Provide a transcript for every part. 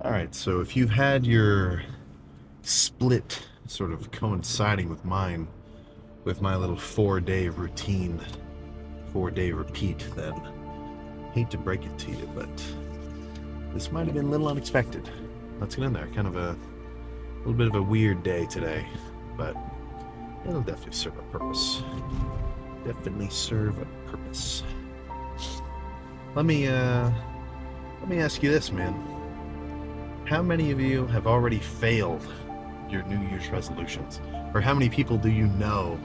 All right, so if you've had your split sort of coinciding with mine, with my little 4-day routine, 4-day repeat, then hate to break it to you, but this might have been a little unexpected. Let's get in there. Kind of a little bit of a weird day today, but it'll definitely serve a purpose. Definitely serve a purpose. Let me ask you this, man. How many of you have already failed your New Year's resolutions? Or how many people do you know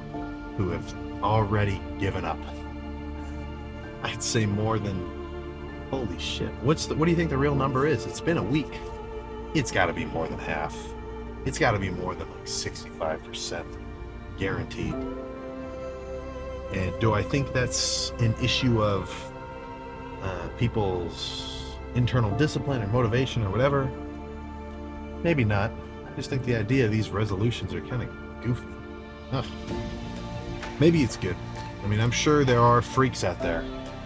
who have already given up? I'd say more than, holy shit. What do you think the real number is? It's been a week. It's got to be more than half. It's got to be more than like 65% guaranteed. And do I think that's an issue of people's internal discipline or motivation or whatever? Maybe not. I just think the idea of these resolutions are kind of goofy. Ugh. Maybe it's good. I mean, I'm sure there are freaks out there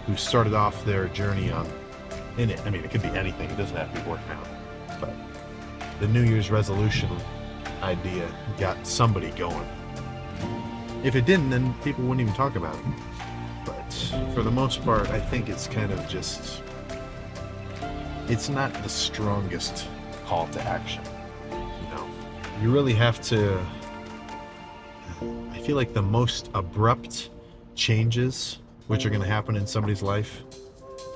who started off their journey in it. I mean, it could be anything. It doesn't have to be working out. But the New Year's resolution idea got somebody going. If it didn't, then people wouldn't even talk about it. But for the most part, I think it's kind of just, it's not the strongest call to action. You really have to, I feel like the most abrupt changes which are going to happen in somebody's life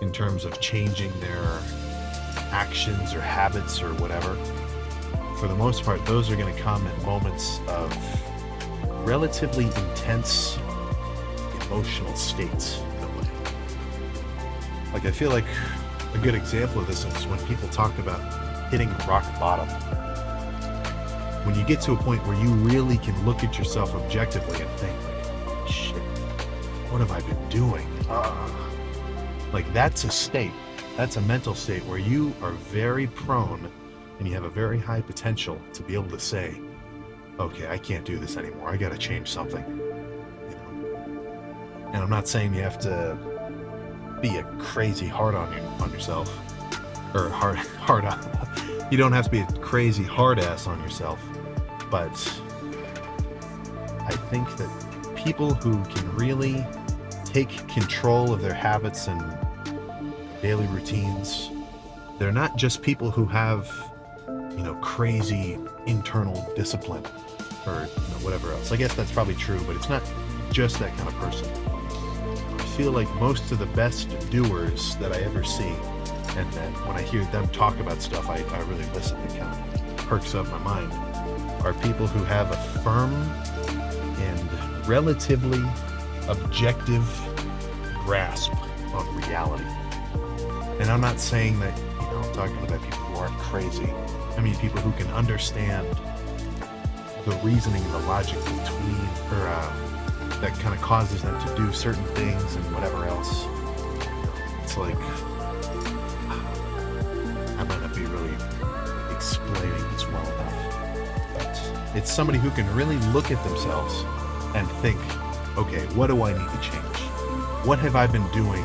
in terms of changing their actions or habits or whatever, for the most part, those are going to come at moments of relatively intense emotional states in a way. Like, I feel like a good example of this is when people talk about hitting rock bottom. When you get to a point where you really can look at yourself objectively and think, like, shit, what have I been doing? Like, that's a state, that's a mental state where you are very prone and you have a very high potential to be able to say, okay, I can't do this anymore. I got to change something. And I'm not saying you have to be a crazy hard on yourself, or hard on. You don't have to be a crazy hard ass on yourself, but I think that people who can really take control of their habits and daily routines, they're not just people who have, crazy internal discipline or whatever else. I guess that's probably true, but it's not just that kind of person. I feel like most of the best doers that I ever see, and that when I hear them talk about stuff, I really listen. It kind of perks up my mind, are people who have a firm and relatively objective grasp on reality. And I'm not saying that, I'm talking about people who aren't crazy. I mean people who can understand the reasoning and the logic between, or that kind of causes them to do certain things and whatever else. It's like, I might not be really explaining this well enough, but it's somebody who can really look at themselves and think, okay, what do I need to change? What have I been doing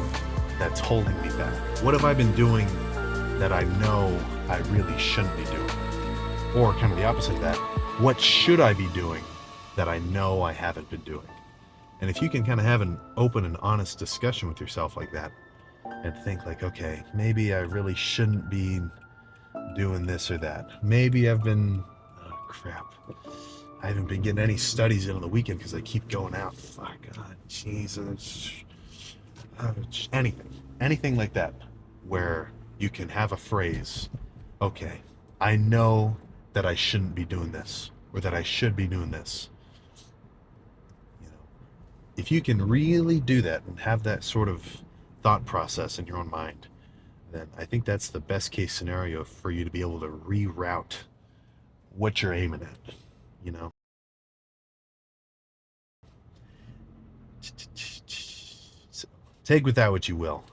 that's holding me back? What have I been doing that I know I really shouldn't be doing? Or kind of the opposite of that, what should I be doing that I know I haven't been doing? And if you can kind of have an open and honest discussion with yourself like that, and think like, okay, maybe I really shouldn't be doing this or that. Maybe I've been, oh crap, I haven't been getting any studies in on the weekend because I keep going out. Fuck, God, Jesus. Anything like that, where you can have a phrase, okay, I know that I shouldn't be doing this, or that I should be doing this. If you can really do that and have that sort of thought process in your own mind, then I think that's the best case scenario for you to be able to reroute what you're aiming at, So, take with that what you will.